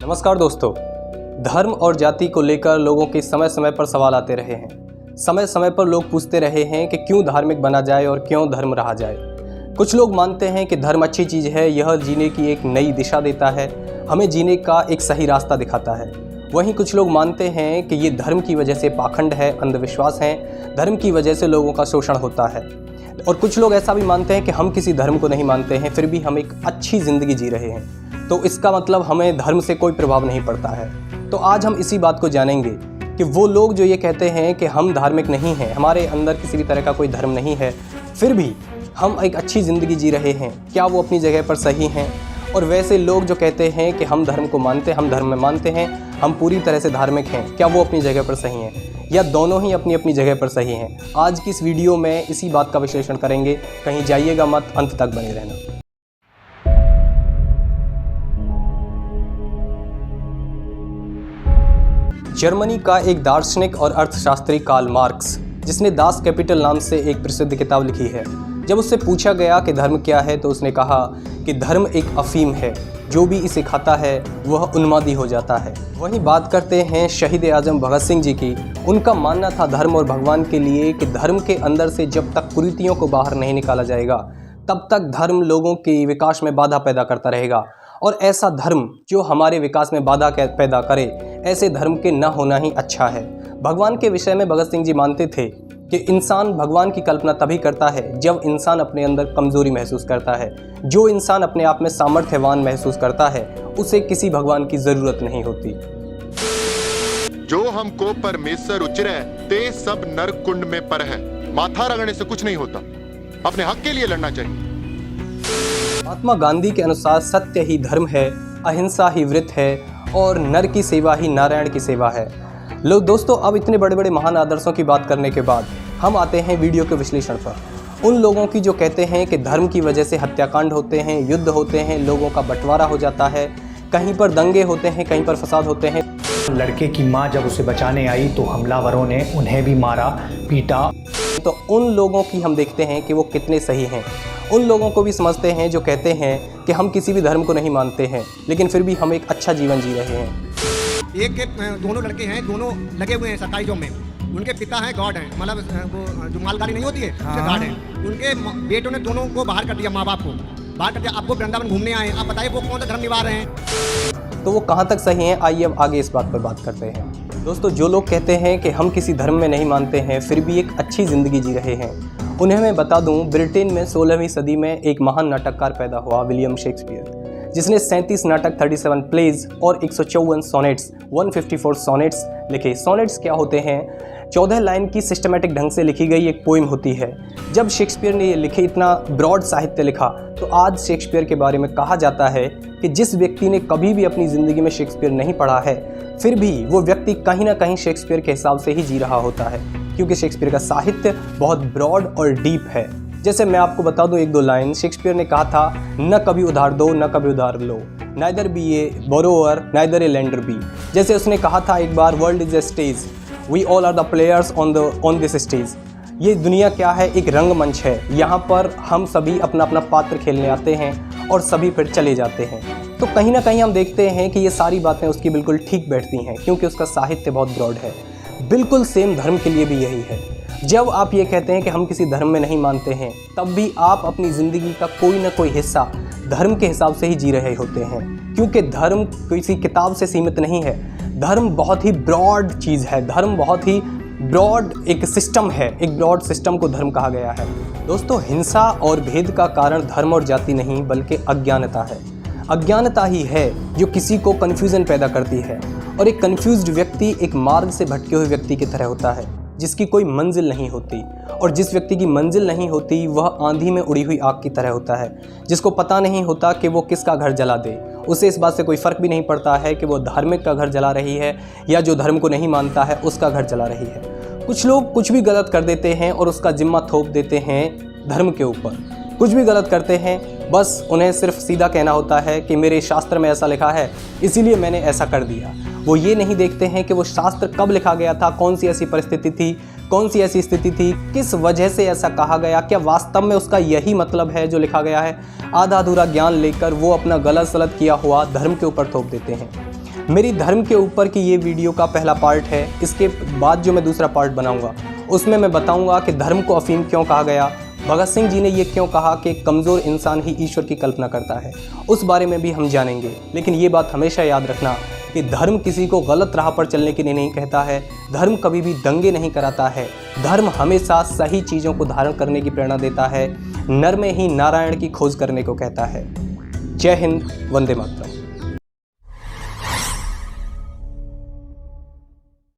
नमस्कार दोस्तों। धर्म और जाति को लेकर लोगों के समय समय पर सवाल आते रहे हैं। समय समय पर लोग पूछते रहे हैं कि क्यों धार्मिक बना जाए और क्यों धर्म रहा जाए। कुछ लोग मानते हैं कि धर्म अच्छी चीज़ है, यह जीने की एक नई दिशा देता है, हमें जीने का एक सही रास्ता दिखाता है। वहीं कुछ लोग मानते हैं कि ये धर्म की वजह से पाखंड है, अंधविश्वास है, धर्म की वजह से लोगों का शोषण होता है। और कुछ लोग ऐसा भी मानते हैं कि हम किसी धर्म को नहीं मानते हैं, फिर भी हम एक अच्छी ज़िंदगी जी रहे हैं, तो इसका मतलब हमें धर्म से कोई प्रभाव नहीं पड़ता है। तो आज हम इसी बात को जानेंगे कि वो लोग जो ये कहते हैं कि हम धार्मिक नहीं हैं, हमारे अंदर किसी भी तरह का कोई धर्म नहीं है, फिर भी हम एक अच्छी ज़िंदगी जी रहे हैं, क्या वो अपनी जगह पर सही हैं? और वैसे लोग जो कहते हैं कि हम धर्म को मानते, हम धर्म में मानते हैं, हम पूरी तरह से धार्मिक हैं, क्या वो अपनी जगह पर सही हैं या दोनों ही अपनी अपनी जगह पर सही हैं? आज की इस वीडियो में इसी बात का विश्लेषण करेंगे। कहीं जाइएगा मत, अंत तक बने रहना। जर्मनी का एक दार्शनिक और अर्थशास्त्री कार्ल मार्क्स, जिसने दास कैपिटल नाम से एक प्रसिद्ध किताब लिखी है, जब उससे पूछा गया कि धर्म क्या है तो उसने कहा कि धर्म एक अफीम है, जो भी इसे खाता है वह उन्मादी हो जाता है। वहीं बात करते हैं शहीद आजम भगत सिंह जी की। उनका मानना था धर्म और भगवान के लिए कि धर्म के अंदर से जब तक कुरीतियों को बाहर नहीं निकाला जाएगा तब तक धर्म लोगों के विकास में बाधा पैदा करता रहेगा, और ऐसा धर्म जो हमारे विकास में बाधा पैदा करे, ऐसे धर्म के न होना ही अच्छा है। भगवान के विषय में भगत सिंह जी मानते थे कि इंसान भगवान की कल्पना तभी करता है जब इंसान अपने अंदर कमज़ोरी महसूस करता है। जो इंसान अपने आप में सामर्थ्यवान महसूस करता है उसे किसी भगवान की ज़रूरत नहीं होती। जो हमको परमेश्वर उचरे ते सब नरक कुंड में पर है। माथा रगड़ने से कुछ नहीं होता, अपने हक के लिए लड़ना चाहिए। महात्मा गांधी के अनुसार सत्य ही धर्म है, अहिंसा ही व्रत है और नर की सेवा ही नारायण की सेवा है। लोग दोस्तों, अब इतने बड़े बड़े महान आदर्शों की बात करने के बाद हम आते हैं वीडियो के विश्लेषण पर। उन लोगों की जो कहते हैं कि धर्म की वजह से हत्याकांड होते हैं, युद्ध होते हैं, लोगों का बंटवारा हो जाता है, कहीं पर दंगे होते हैं, कहीं पर फसाद होते हैं। लड़के की मां जब उसे बचाने आई तो हमलावरों ने उन्हें भी मारा, पीटा। तो उन लोगों की हम देखते हैं कि वो कितने सही हैं। उन लोगों को भी समझते हैं जो कहते हैं कि हम किसी भी धर्म को नहीं मानते हैं, लेकिन फिर भी हम एक अच्छा जीवन जी रहे हैं। एक के दोनों लड़के हैं, दोनों लगे हुए हैं सरकारी जॉब में। उनके पिता हैं गॉड हैं, मतलब वो जो मालगाड़ी नहीं होती है गॉड है। उनके बेटों ने दोनों को बाहर कर दिया, माँ बाप को बाहर कर दिया। आपको वृंदावन घूमने आए, आप बताइए वो कौन सा धर्म निभा रहे हैं? तो वो कहाँ तक सही हैं, आइए अब आगे इस बात पर बात करते हैं। दोस्तों, जो लोग कहते हैं कि हम किसी धर्म में नहीं मानते हैं फिर भी एक अच्छी ज़िंदगी जी रहे हैं, उन्हें मैं बता दूं, ब्रिटेन में 16वीं सदी में एक महान नाटककार पैदा हुआ, विलियम शेक्सपियर, जिसने 37 नाटक, 37 प्लेज और 154 सोनेट्स, 154 सोनेट्स लिखे। सोनेट्स क्या होते हैं? 14 लाइन की सिस्टमेटिक ढंग से लिखी गई एक पोइम होती है। जब शेक्सपियर ने ये लिखे, इतना ब्रॉड साहित्य लिखा, तो आज शेक्सपियर के बारे में कहा जाता है कि जिस व्यक्ति ने कभी भी अपनी ज़िंदगी में शेक्सपियर नहीं पढ़ा है, फिर भी वो व्यक्ति कहीं ना कहीं शेक्सपियर के हिसाब से ही जी रहा होता है, क्योंकि शेक्सपियर का साहित्य बहुत ब्रॉड और डीप है। जैसे मैं आपको बता दूं एक दो लाइन, शेक्सपियर ने कहा था, न कभी उधार दो न कभी उधार लो, neither be a borrower neither a lender be. जैसे उसने कहा था एक बार, world is a stage, we all are the players on this stage. ये दुनिया क्या है? एक रंगमंच है, यहाँ पर हम सभी अपना अपना पात्र खेलने आते हैं और सभी फिर चले जाते हैं। तो कहीं ना कहीं हम देखते हैं कि ये सारी बातें उसकी बिल्कुल ठीक बैठती हैं, क्योंकि उसका साहित्य बहुत ब्रॉड है। बिल्कुल सेम धर्म के लिए भी यही है। जब आप ये कहते हैं कि हम किसी धर्म में नहीं मानते हैं, तब भी आप अपनी ज़िंदगी का कोई ना कोई हिस्सा धर्म के हिसाब से ही जी रहे होते हैं, क्योंकि धर्म किसी किताब से सीमित नहीं है। धर्म बहुत ही ब्रॉड चीज़ है, धर्म बहुत ही ब्रॉड एक सिस्टम है, एक ब्रॉड सिस्टम को धर्म कहा गया है। दोस्तों, हिंसा और भेद का कारण धर्म और जाति नहीं बल्कि अज्ञानता है। अज्ञानता ही है जो किसी को कन्फ्यूज़न पैदा करती है, और एक कन्फ्यूज्ड व्यक्ति एक मार्ग से भटके हुए व्यक्ति की तरह होता है, जिसकी कोई मंजिल नहीं होती। और जिस व्यक्ति की मंजिल नहीं होती वह आंधी में उड़ी हुई आग की तरह होता है, जिसको पता नहीं होता कि वो किसका घर जला दे। उसे इस बात से कोई फ़र्क भी नहीं पड़ता है कि वो धार्मिक का घर जला रही है या जो धर्म को नहीं मानता है उसका घर जला रही है। कुछ लोग कुछ भी गलत कर देते हैं और उसका जिम्मा थोप देते हैं धर्म के ऊपर। कुछ भी गलत करते हैं, बस उन्हें सिर्फ सीधा कहना होता है कि मेरे शास्त्र में ऐसा लिखा है इसीलिए मैंने ऐसा कर दिया। वो ये नहीं देखते हैं कि वो शास्त्र कब लिखा गया था, कौन सी ऐसी परिस्थिति थी, कौन सी ऐसी स्थिति थी, किस वजह से ऐसा कहा गया, क्या वास्तव में उसका यही मतलब है जो लिखा गया है। आधा अधूरा ज्ञान लेकर वो अपना गलत सलत किया हुआ धर्म के ऊपर थोप देते हैं। मेरी धर्म के ऊपर की ये वीडियो का पहला पार्ट है। इसके बाद जो मैं दूसरा पार्ट बनाऊंगा उसमें मैं बताऊंगा कि धर्म को अफीम क्यों कहा गया, भगत सिंह जी ने ये क्यों कहा कि कमज़ोर इंसान ही ईश्वर की कल्पना करता है, उस बारे में भी हम जानेंगे। लेकिन ये बात हमेशा याद रखना कि धर्म किसी को गलत राह पर चलने के लिए नहीं कहता है, धर्म कभी भी दंगे नहीं कराता है, धर्म हमेशा सही चीज़ों को धारण करने की प्रेरणा देता है, नर में ही नारायण की खोज करने को कहता है। जय हिंद, वंदे मातरम।